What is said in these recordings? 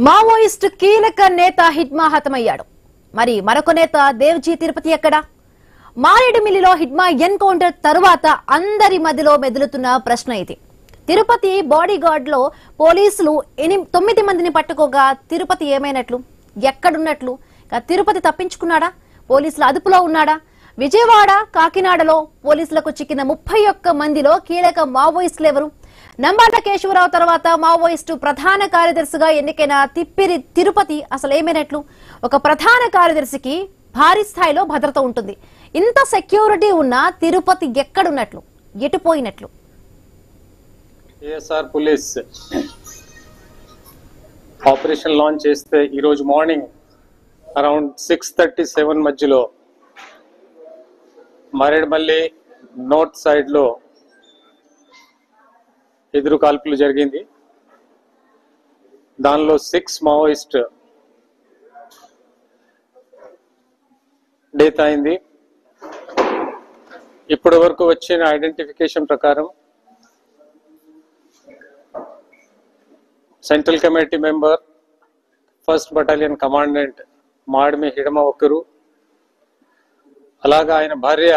Maoist కీలక నేత హిడ్మా హతమయ్యాడు. మరి మరొక నేత దేవ్జీ తిరుపతి ఎక్కడ? మారేడుమిల్లిలో హిడ్మా ఎన్కౌంటర్ తరువాత అందరి మధ్యలో మెదులుతున్న ప్రశ్న ఇది. తిరుపతి బాడీగార్డ్ లో పోలీసులు 9 మందిని పట్టుకోగా తిరుపతి ఏమైనట్లు, ఎక్కడున్నట్లు? తిరుపతి తప్పించుకున్నాడా? పోలీసుల అదుపులో ఉన్నాడా? విజయవాడ, కాకినాడలో పోలీసులకు చిక్కిన 31 మందిలో కీలక మావోయిస్టులు ఎవరు? నంబాల కేశవరావు తర్వాత మావోయిస్టు ప్రధాన కార్యదర్శిగా ఎన్నికైన తిప్పిరి తిరుపతి అసలు ఏమైనట్లు? ఒక ప్రధాన కార్యదర్శికి భారీ స్థాయిలో భద్రత ఉంటుంది. ఇంత సెక్యూరిటీ ఉన్న తిరుపతి ఎక్కడున్నట్లు, ఎటుపోయినట్లు? ఏఎస్ఆర్ పోలీస్ ఆపరేషన్ లాంచ్ చేస్తే ఈరోజు మార్నింగ్ అరౌండ్ 6:37 మధ్యలో మారేడుమల్లి నార్త్ సైడ్ లో ఎదురు కాల్పులు జరిగింది. దానిలో 6 మావోయిస్ట్ డెత్ అయింది. ఇప్పటి వరకు వచ్చిన ఐడెంటిఫికేషన్ ప్రకారం central committee member, 1st battalion commandant Madvi Hidma ఒకరు, అలాగా ఆయన భార్య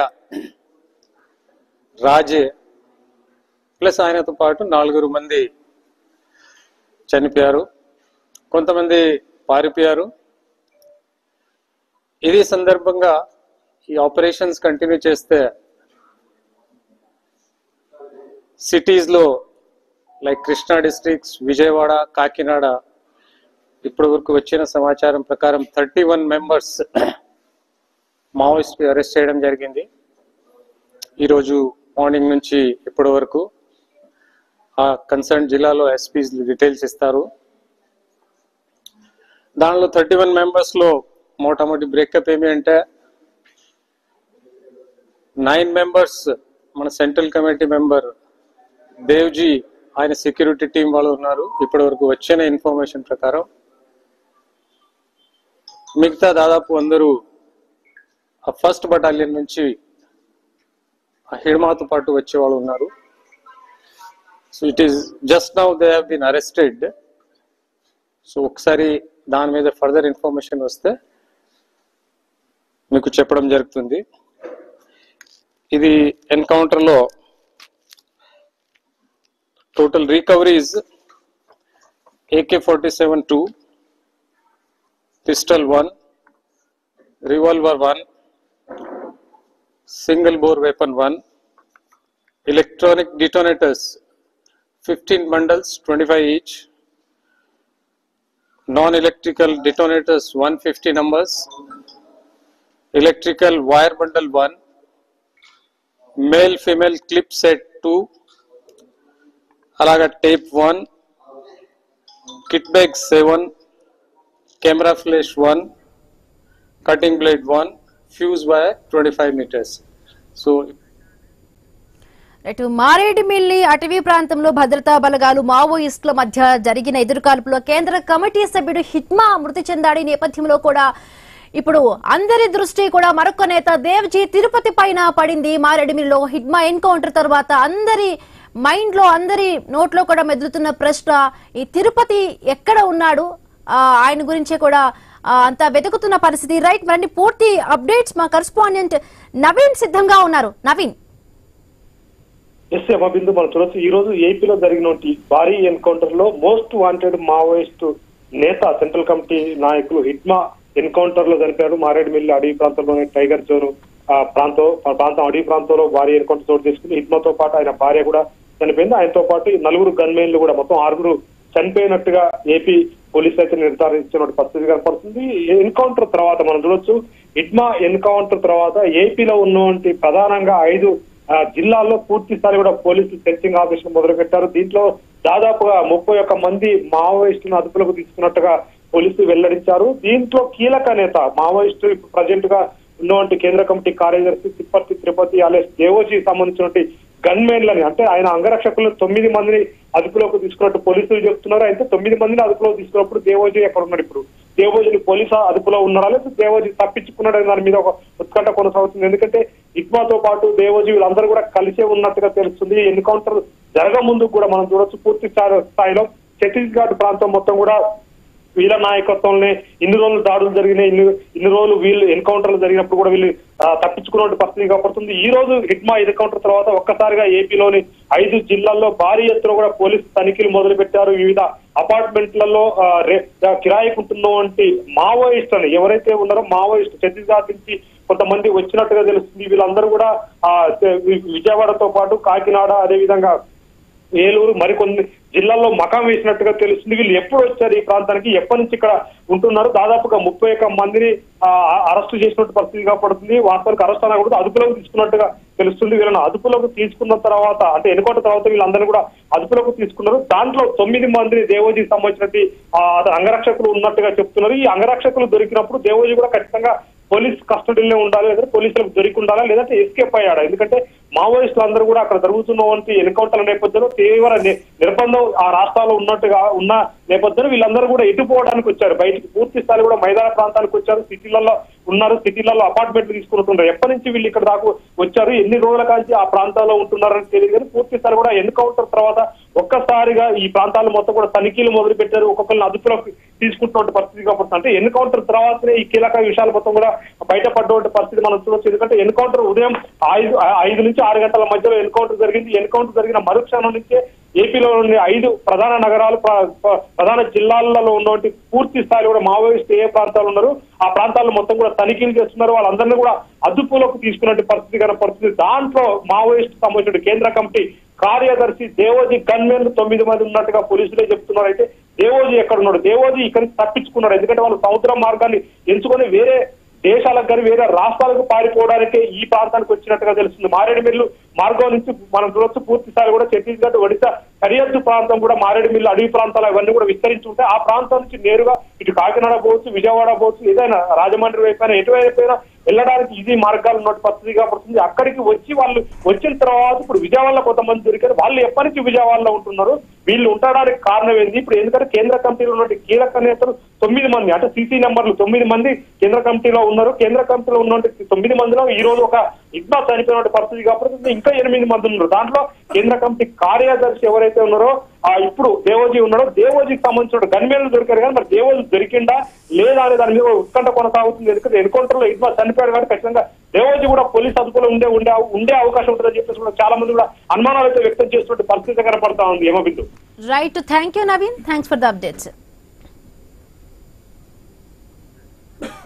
రాజే ప్లస్ ఆయనతో పాటు 4 మంది చనిపోయారు, కొంతమంది పారిపోయారు. ఇది సందర్భంగా ఈ ఆపరేషన్స్ కంటిన్యూ చేస్తే సిటీస్ లో లైక్ కృష్ణా డిస్ట్రిక్ట్స్, విజయవాడ, కాకినాడ ఇప్పటి వరకు వచ్చిన సమాచారం ప్రకారం 31 మెంబర్స్ మావోయిస్ట్ అరెస్ట్ చేయడం జరిగింది. ఈరోజు మార్నింగ్ నుంచి ఇప్పటి వరకు ఆ కన్సర్న్ జిల్లాలో ఎస్పీస్ డీటెయిల్స్ ఇస్తారు. దానిలో 31 మెంబర్స్ లో మోటామోటి బ్రేకప్ ఏమి అంటే 9 మెంబర్స్ మన సెంట్రల్ కమిటీ మెంబర్ దేవ్జీ ఆయన సెక్యూరిటీ టీం వాళ్ళు ఉన్నారు ఇప్పటి వరకు వచ్చిన ఇన్ఫర్మేషన్ ప్రకారం. మిగతా దాదాపు అందరూ ఆ 1st బటాలియన్ నుంచి ఆ హిడ్మాతో పాటు వచ్చే వాళ్ళు ఉన్నారు. So it is just now they have been arrested. So ఒకసారి దాని మీద ఫర్దర్ ఇన్ఫర్మేషన్ వస్తే మీకు చెప్పడం జరుగుతుంది. ఇది ఎన్కౌంటర్ లో total recoveries AK-47 2, pistol 1, revolver 1, single bore weapon 1, electronic detonators 15 bundles 25 each, non-electrical detonators 150 numbers, electrical wire bundle 1, male female clip set 2, అలాగా tape 1, kit bag 7, camera flash 1, cutting blade 1, fuse wire 25 meters. So Maredumilli అటవీ ప్రాంతంలో భద్రతా బలగాలు మావోయిస్టుల మధ్య జరిగిన ఎదురుకాల్పులో కేంద్ర committee సభ్యుడు హిడ్మా మృతి చెందాడి నేపథ్యంలో కూడా ఇప్పుడు అందరి దృష్టి కూడా మరొక నేత దేవ్జీ తిరుపతి పైన పడింది. మారేడుమిల్లిలో హిడ్మా ఎన్కౌంటర్ తర్వాత అందరి మైండ్ లో, అందరి నోట్లో కూడా మెదులుతున్న ప్రశ్న ఈ తిరుపతి ఎక్కడ ఉన్నాడు, ఆయన గురించే కూడా అంతా వెతుకుతున్న పరిస్థితి. రైట్, మరి పూర్తి అప్డేట్స్ మా కరెస్పాండెంట్ నవీన్ సిద్ధంగా ఉన్నారు. నవీన్. ఎస్ బిందు, మనం చూడొచ్చు ఈ రోజు ఏపీలో జరిగిన భారీ ఎన్కౌంటర్ లో మోస్ట్ వాంటెడ్ మావోయిస్ట్ నేత సెంట్రల్ కమిటీ నాయకులు హిడ్మా ఎన్కౌంటర్ లో చనిపోయారు. మారేడుమిల్లి అడవి ప్రాంతంలోని టైగర్ జోన్ ప్రాంతం అడవి ప్రాంతంలో భారీ ఎన్కౌంటర్ చోటు చేసుకుంది. హిడ్మాతో పాటు ఆయన భార్య కూడా చనిపోయింది. ఆయనతో పాటు 4 గన్మెన్లు కూడా మొత్తం 6 చనిపోయినట్టుగా ఏపీ పోలీసులు అయితే నిర్ధారించిన పరిస్థితి కనపడుతుంది. ఎన్కౌంటర్ తర్వాత మనం చూడొచ్చు, హిడ్మా ఎన్కౌంటర్ తర్వాత ఏపీలో ఉన్నటువంటి ప్రధానంగా 5 జిల్లాల్లో పూర్తి స్థాయి కూడా పోలీసులు సెర్చింగ్ ఆపరేషన్ మొదలుపెట్టారు. దీంట్లో దాదాపుగా 31 మంది మావోయిస్టులను అదుపులోకి తీసుకున్నట్టుగా పోలీసులు వెల్లడించారు. దీంట్లో కీలక నేత మావోయిస్టు ఇప్పుడు ప్రజెంట్ గా ఉన్నటువంటి కేంద్ర కమిటీ కార్యదర్శి తిరుపతి అలియాస్ దేవోజీ సంబంధించినటువంటి గన్మెన్లని, అంటే ఆయన అంగరక్షకులు 9 మందిని అదుపులోకి తీసుకున్నట్టు పోలీసులు చెప్తున్నారు. అయితే 9 మందిని అదుపులోకి తీసుకున్నప్పుడు దేవోజీ ఎక్కడ ఉన్నాడు? ఇప్పుడు దేవోజీని పోలీసు అదుపులో ఉన్నారా, లేదా దేవోజీ తప్పించుకున్నాడు దాని మీద ఒక ఉత్కంఠ కొనసాగుతుంది. ఎందుకంటే హిడ్మాతో పాటు దేవోజీ వీళ్ళందరూ కూడా కలిసే ఉన్నట్టుగా తెలుస్తుంది. ఎన్కౌంటర్ జరగ ముందు కూడా మనం చూడొచ్చు పూర్తి స్థాయిలో ఛత్తీస్గఢ్ ప్రాంతం మొత్తం కూడా వీళ్ళ నాయకత్వంలోనే ఇన్ని రోజులు దాడులు జరిగినాయి, ఇన్ని రోజులు వీళ్ళు ఎన్కౌంటర్లు జరిగినప్పుడు కూడా వీళ్ళు తప్పించుకున్న పరిస్థితి కాబడుతుంది. ఈ రోజు హిట్మా ఎన్కౌంటర్ తర్వాత ఒక్కసారిగా ఏపీలోని 5 జిల్లాల్లో భారీ ఎత్తున కూడా పోలీసు తనిఖీలు మొదలు పెట్టారు. వివిధ అపార్ట్మెంట్లలో కిరాయికుంటున్నటువంటి మావోయిస్టులు ఎవరైతే ఉన్నారో మావోయిస్టు ఛత్తీస్గఢ్ నుంచి కొంతమంది వచ్చినట్టుగా తెలుస్తుంది. వీళ్ళందరూ కూడా విజయవాడతో పాటు కాకినాడ, అదేవిధంగా ఏలూరు, మరికొన్ని జిల్లాల్లో మకాం వేసినట్టుగా తెలుస్తుంది. వీళ్ళు ఎప్పుడు వచ్చారు ఈ ప్రాంతానికి, ఎప్పటి నుంచి ఇక్కడ ఉంటున్నారు? దాదాపుగా 31 మందిని అరెస్టు చేసినట్టు పరిస్థితి పడుతుంది. వాస్తవానికి అరెస్ట్ అనకూడదు, అదుపులోకి తీసుకున్నట్టుగా తెలుస్తుంది. వీళ్ళని అదుపులోకి తీసుకున్న తర్వాత అంటే ఎన్నుకోట తర్వాత వీళ్ళందరినీ కూడా అదుపులోకి తీసుకున్నారు. దాంట్లో 9 మందిని దేవోజీకి సంబంధించినట్టు అంగరక్షకులు ఉన్నట్టుగా చెప్తున్నారు. ఈ అంగరక్షకులు దొరికినప్పుడు దేవోజీ కూడా ఖచ్చితంగా పోలీస్ కస్టడీలో ఉండాలి, లేదంటే పోలీసులకు దొరికి ఉండాలా, లేదంటే ఎస్కేప్ అయ్యాడా? ఎందుకంటే మావోయిస్టులు అందరూ కూడా అక్కడ జరుగుతున్నటువంటి ఎన్కౌంటర్ల నేపథ్యంలో తీవ్ర నిర్బంధం ఆ రాష్ట్రాల్లో ఉన్న నేపథ్యంలో వీళ్ళందరూ కూడా ఎటుపోవడానికి వచ్చారు. బయటికి పూర్తి స్థాయి కూడా మైదాన ప్రాంతానికి వచ్చారు, సిటీలలో ఉన్నారు, సిటీలలో అపార్ట్మెంట్లు తీసుకుంటున్నారు. ఎప్పటి నుంచి వీళ్ళు ఇక్కడ దాకా వచ్చారు, ఎన్ని రోజుల కాంచి ఆ ప్రాంతాల్లో ఉంటున్నారని తెలియదు. కానీ పూర్తి స్థాయి కూడా ఎన్కౌంటర్ తర్వాత ఒక్కసారిగా ఈ ప్రాంతాలు మొత్తం కూడా తనిఖీలు మొదలు పెట్టారు. ఒక్కొక్కరిని అదుపులోకి తీసుకుంటున్న పరిస్థితి కాబట్టి అంటే ఎన్కౌంటర్ తర్వాతనే ఈ కీలక విషయాలు మొత్తం కూడా బయటపడ్డ పరిస్థితి మనం చూడొచ్చు. ఎందుకంటే ఎన్కౌంటర్ ఉదయం 5 నుంచి 6 గంటల మధ్యలో ఎన్కౌంటర్ జరిగింది. ఎన్కౌంటర్ జరిగిన మరుక్షణం నుంచే ఏపీలో ఉన్న 5 ప్రధాన నగరాలు, ప్రధాన జిల్లాలలో ఉన్నటువంటి పూర్తి స్థాయిలో కూడా మావోయిస్టు ఏ ప్రాంతాలు ఉన్నారు ఆ ప్రాంతాల్లో మొత్తం కూడా తనిఖీలు చేస్తున్నారు. వాళ్ళందరినీ కూడా అదుపులోకి తీసుకునే పరిస్థితి కనపడుతుంది. దాంట్లో మావోయిస్టు సంబంధించిన కేంద్ర కమిటీ కార్యదర్శి దేవోజీ గన్మెన్లు 9 మంది ఉన్నట్టుగా పోలీసులే చెప్తున్నారు. అయితే దేవోజీ ఎక్కడ ఉన్నాడు? దేవోజీ ఇక్కడి నుంచి తప్పించుకున్నాడు. ఎందుకంటే వాళ్ళు సముద్ర మార్గాన్ని ఎంచుకొని వేరే దేశాలకు కానీ వేరే రాష్ట్రాలకు పారిపోవడానికే ఈ ప్రాంతానికి వచ్చినట్టుగా తెలుస్తుంది. మారేడుమిల్లు మార్గం నుంచి మనం చూడొచ్చు పూర్తి స్థాయి కూడా ఛత్తీస్గఢ్, ఒడిశా సరిహద్దు ప్రాంతం కూడా మారేడుమిల్లు అడవి ప్రాంతాలు అవన్నీ కూడా విస్తరించి ఉంటాయి. ఆ ప్రాంతం నుంచి నేరుగా ఇటు కాకినాడ పోవచ్చు, విజయవాడ పోవచ్చు, ఏదైనా రాజమండ్రి వైపు ఎటువైపు వెళ్ళడానికి ఈజీ మార్గాలు ఉన్న పరిస్థితి పడుతుంది. అక్కడికి వచ్చి వాళ్ళు వచ్చిన తర్వాత ఇప్పుడు విజయవాడలో కొంతమంది దొరికారు. వాళ్ళు ఎప్పటి నుంచి విజయవాడలో ఉంటున్నారు, వీళ్ళు ఉండడానికి కారణం ఏంది? ఇప్పుడు ఎందుకంటే కేంద్ర కమిటీలో ఉన్నటువంటి కీలక నేతలు 9 మంది అంటే సీసీ నెంబర్లు 9 మంది కేంద్ర కమిటీలో ఉన్నారు. కేంద్ర కమిటీలో ఉన్నటువంటి 9 మందిలో ఈ రోజు ఒక హిట్మా చనిపోయిన పరిస్థితి కాబట్టి ఇంకా 8 మంది ఉన్నారు. దాంట్లో కేంద్ర కమిటీ కార్యదర్శి ఎవరైతే ఉన్నారో ఇప్పుడు దేవోజీ ఉన్నాడో దేవోజీకి సంబంధించిన గన్మేన్లు దొరికారు. కానీ మరి దేవోజీ దొరికిందా లేదా అనే దాని మీద ఉత్కంఠ కొనసాగుతుంది. ఎందుకంటే ఎన్కౌంటర్ లో హిట్మా చనిపోయాడు కాబట్టి ఖచ్చితంగా దేవోజీ కూడా పోలీస్ అదుపులో ఉండే అవకాశం ఉంటుందని చెప్పేసి కూడా చాలా మంది కూడా అనుమానాలు అయితే వ్యక్తం చేస్తున్న పరిస్థితి కనపడతా ఉంది. ఏమో Bindu. Right, thank you Naveen, thanks for the updates.